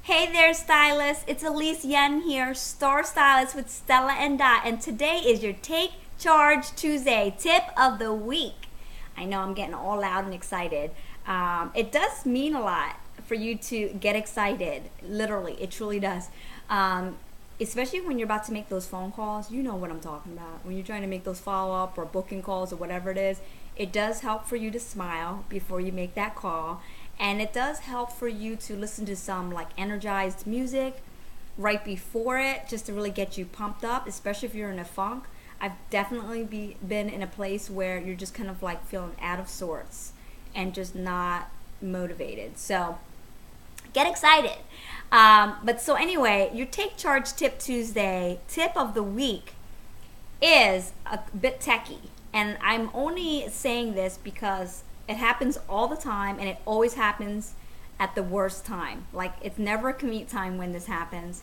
Hey there, Stylist. It's Elise Danh here, Star Stylist with Stella and Dot, and today is your Take Charge Tuesday tip of the week. I know I'm getting all loud and excited. It does mean a lot for you to get excited. Literally, it truly does. Especially when you're about to make those phone calls. You know what I'm talking about. When you're trying to make those follow-up or booking calls or whatever it is, it does help for you to smile before you make that call. And it does help for you to listen to some like energized music right before it, just to really get you pumped up, especially if you're in a funk. I've definitely been in a place where you're just kind of like feeling out of sorts and just not motivated. So get excited. But so anyway, your Take Charge Tip Tuesday tip of the week is a bit techie. And I'm only saying this because it happens all the time, and it always happens at the worst time. Like, it's never a commute time when this happens,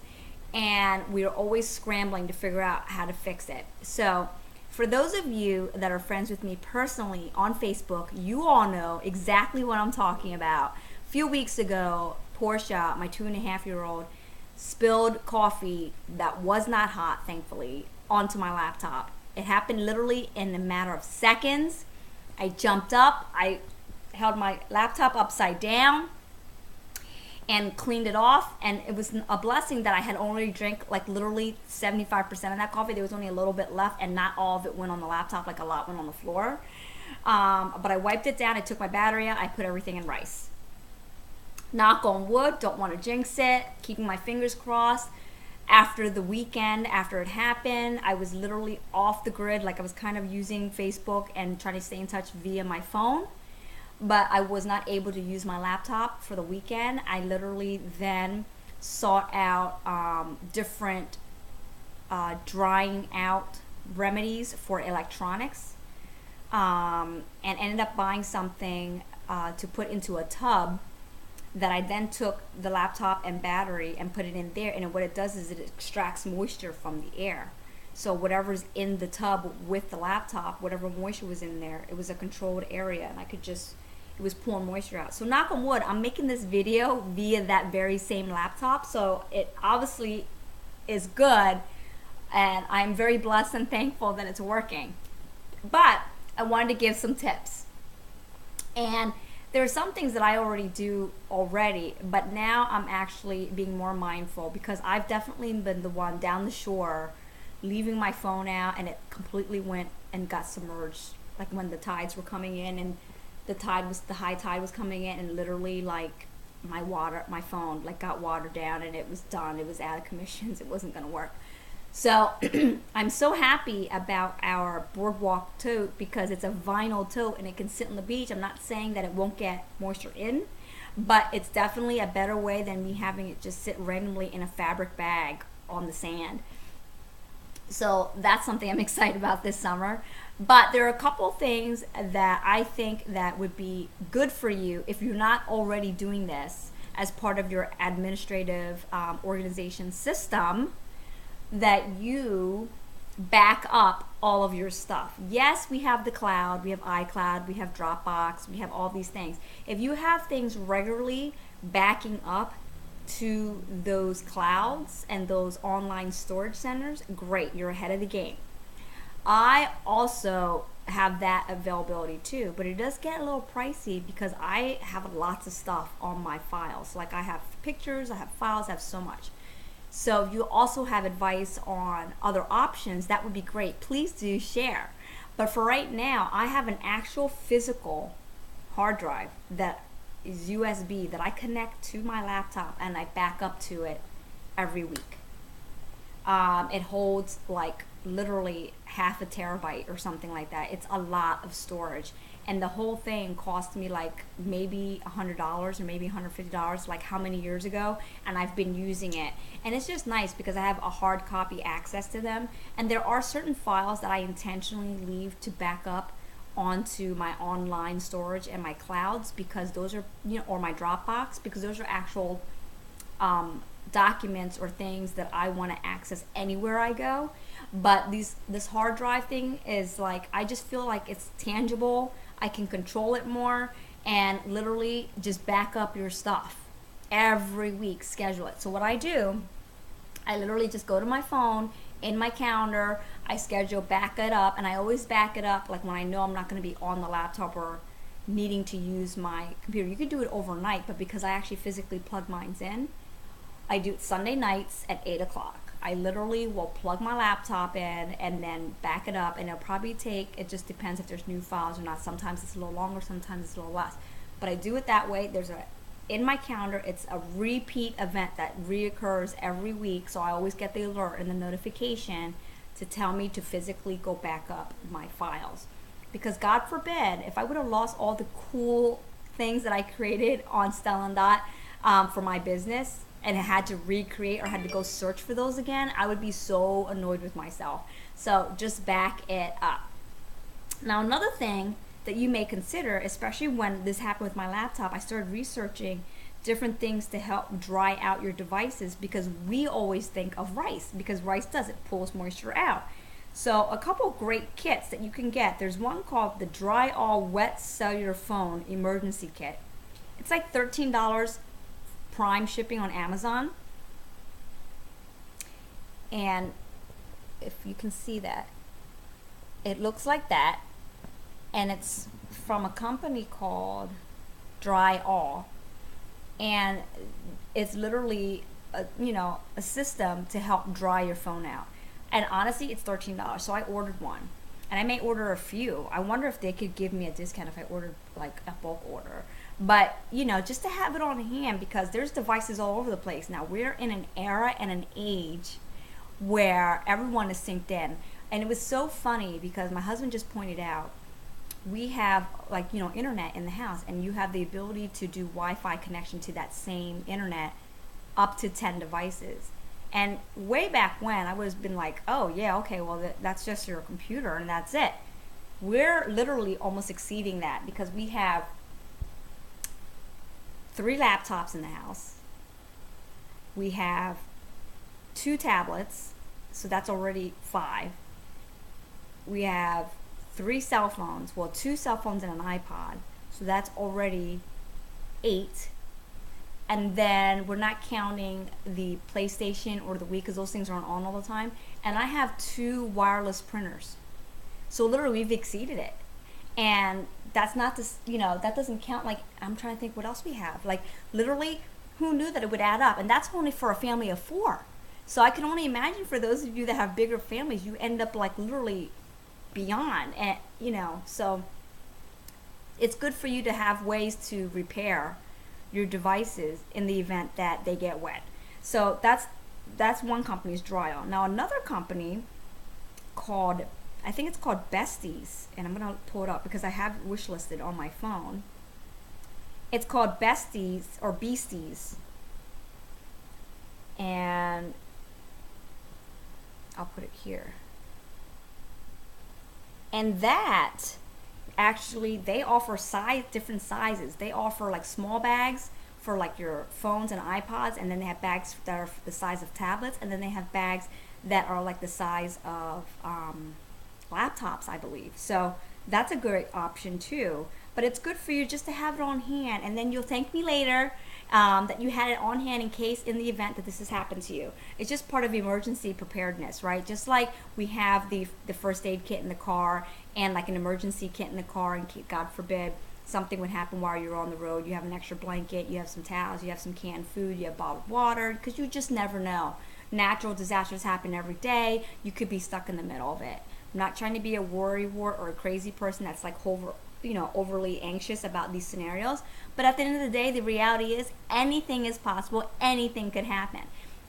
and we're always scrambling to figure out how to fix it. So for those of you that are friends with me personally on Facebook, you all know exactly what I'm talking about. A few weeks ago, Portia, my 2.5-year-old, spilled coffee that was not hot, thankfully, onto my laptop. It happened literally in a matter of seconds. I jumped up, I held my laptop upside down and cleaned it off, and it was a blessing that I had already drank like literally 75% of that coffee. There was only a little bit left, and not all of it went on the laptop, like a lot went on the floor. But I wiped it down, I took my battery out, I put everything in rice. Knock on wood, don't want to jinx it, keeping my fingers crossed. After the weekend, after it happened, I was literally off the grid. Like, I was kind of using Facebook and trying to stay in touch via my phone, but I was not able to use my laptop for the weekend. I literally then sought out different drying out remedies for electronics, and ended up buying something to put into a tub that I then took the laptop and battery and put it in there, and what it does is it extracts moisture from the air. So whatever's in the tub with the laptop, whatever moisture was in there, it was a controlled area, and it was pulling moisture out. So knock on wood, I'm making this video via that very same laptop, so it obviously is good, and I'm very blessed and thankful that it's working. But I wanted to give some tips. And there are some things that I already do already, but now I'm actually being more mindful, because I've definitely been the one down the shore leaving my phone out, and it completely went and got submerged, like when the tides were coming in, and the high tide was coming in, and literally like my phone like got watered down, and it was done. It was out of commissions. It wasn't going to work. So I'm so happy about our boardwalk tote, because it's a vinyl tote and it can sit on the beach. I'm not saying that it won't get moisture in, but it's definitely a better way than me having it just sit randomly in a fabric bag on the sand. So that's something I'm excited about this summer. But there are a couple things that I think that would be good for you if you're not already doing this as part of your administrative organization system, that you back up all of your stuff. Yes, we have the cloud, we have iCloud, we have Dropbox, we have all these things. If you have things regularly backing up to those clouds and those online storage centers, great, you're ahead of the game. I also have that availability too, but it does get a little pricey because I have lots of stuff on my files. Like, I have pictures, I have files, I have so much. So if you also have advice on other options, that would be great. Please do share. But for right now, I have an actual physical hard drive that is USB that I connect to my laptop, and I back up to it every week. It holds like literally half a terabyte or something like that. It's a lot of storage, and the whole thing cost me like maybe $100 or maybe $150, like how many years ago, and I've been using it, and it's just nice because I have a hard copy access to them. And there are certain files that I intentionally leave to back up onto my online storage and my clouds, because those are, or my Dropbox, because those are actual documents or things that I want to access anywhere I go. But this hard drive thing is like, I just feel like it's tangible. I can control it more, and literally just back up your stuff. every week schedule it. So what I do, I literally just go to my phone, in my calendar, I schedule, back it up, and I always back it up like when I know I'm not going to be on the laptop or needing to use my computer. You can do it overnight, but because I actually physically plug mine in, I do it Sunday nights at 8 o'clock. I literally will plug my laptop in and then back it up, and it'll probably take, it just depends if there's new files or not. Sometimes it's a little longer, sometimes it's a little less. But I do it that way. In my calendar, it's a repeat event that reoccurs every week, so I always get the alert and the notification to tell me to physically go back up my files. Because God forbid, if I would have lost all the cool things that I created on Stella and Dot for my business, and had to recreate or had to go search for those again, I would be so annoyed with myself. So just back it up. Now another thing that you may consider, especially when this happened with my laptop, I started researching different things to help dry out your devices, because we always think of rice, because rice does, it pulls moisture out. So a couple great kits that you can get. There's one called the Dry All Wet Cellular Phone Emergency Kit. It's like $13 Prime shipping on Amazon. And if you can see that, it looks like that. And it's from a company called Dry All. And it's literally a system to help dry your phone out. And honestly, it's $13. So I ordered one. And I may order a few. I wonder if they could give me a discount if I ordered like a bulk order. But, just to have it on hand, because there's devices all over the place. Now, we're in an era and an age where everyone is synced in. And it was so funny because my husband just pointed out, we have internet in the house, and you have the ability to do Wi-Fi connection to that same internet up to 10 devices. And way back when, I would have been like, oh yeah, okay, well that's just your computer and that's it. We're literally almost exceeding that, because we have 3 laptops in the house. We have 2 tablets, so that's already 5. We have 3 cell phones, 2 cell phones and an iPod, so that's already 8. And then we're not counting the PlayStation or the Wii, because those things aren't on all the time. And I have 2 wireless printers, so literally we've exceeded it. And that's not this, that doesn't count. Like, I'm trying to think what else we have. Like, literally, who knew that it would add up? And that's only for a family of 4. So I can only imagine for those of you that have bigger families, you end up like literally beyond. And so it's good for you to have ways to repair your devices in the event that they get wet. So that's one company's Dry All. Now another company called, I think it's called BHEESTIE, and I'm gonna pull it up because I have it wish listed on my phone. It's called BHEESTIE or BHEESTIE, and I'll put it here. And that actually, they offer different sizes. They offer like small bags for like your phones and iPods, and then they have bags that are the size of tablets, and then they have bags that are like the size of laptops, I believe. So that's a great option too. But it's good for you just to have it on hand, and then you'll thank me later that you had it on hand in case, in the event that this has happened to you. It's just part of emergency preparedness, right? Just like we have the first aid kit in the car, and like an emergency kit in the car, and God forbid something would happen while you're on the road. You have an extra blanket, you have some towels, you have some canned food, you have bottled water, because you just never know. Natural disasters happen every day. You could be stuck in the middle of it. I'm not trying to be a worrywart or a crazy person that's like overly anxious about these scenarios, but at the end of the day, the reality is anything is possible. Anything could happen.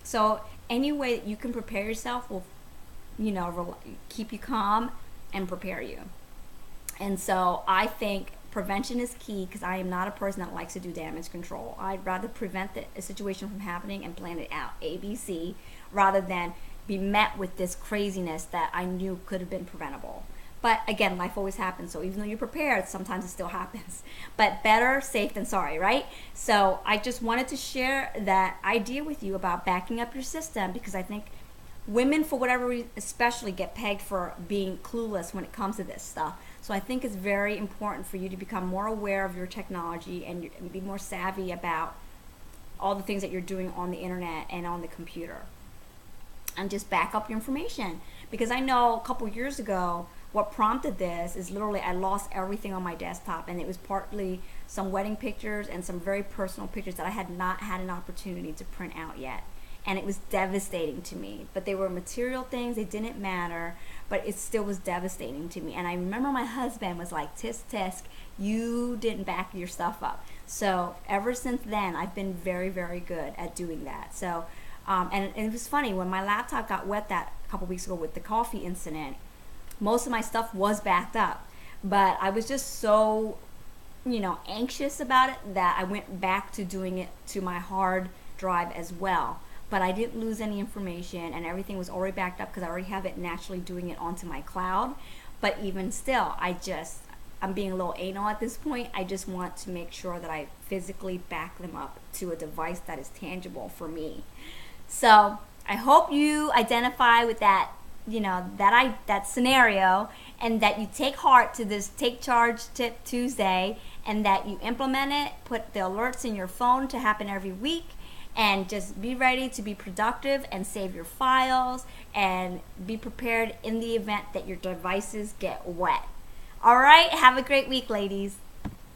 So any way that you can prepare yourself will keep you calm and prepare you. And so I think prevention is key, because I am not a person that likes to do damage control. I'd rather prevent a situation from happening and plan it out, ABC, rather than be met with this craziness that I knew could have been preventable. But again, life always happens, so even though you're prepared, sometimes it still happens. But better safe than sorry, right? So I just wanted to share that idea with you about backing up your system, because I think women, for whatever reason, especially get pegged for being clueless when it comes to this stuff. So I think it's very important for you to become more aware of your technology and be more savvy about all the things that you're doing on the internet and on the computer. And just back up your information, because I know a couple years ago what prompted this is literally I lost everything on my desktop, and it was partly some wedding pictures and some very personal pictures that I had not had an opportunity to print out yet, and it was devastating to me. But they were material things, they didn't matter, but it still was devastating to me. And I remember my husband was like, tisk tisk, you didn't back your stuff up. So ever since then I've been very, very good at doing that. So and it was funny, when my laptop got wet that couple weeks ago with the coffee incident, most of my stuff was backed up, but I was just so, anxious about it that I went back to doing it to my hard drive as well. But I didn't lose any information, and everything was already backed up because I already have it naturally doing it onto my cloud. But even still, I'm being a little anal at this point. I just want to make sure that I physically back them up to a device that is tangible for me. So I hope you identify with that, that scenario, and that you take heart to this Take Charge Tip Tuesday, and that you implement it, put the alerts in your phone to happen every week, and just be ready to be productive and save your files and be prepared in the event that your devices get wet. All right, have a great week, ladies.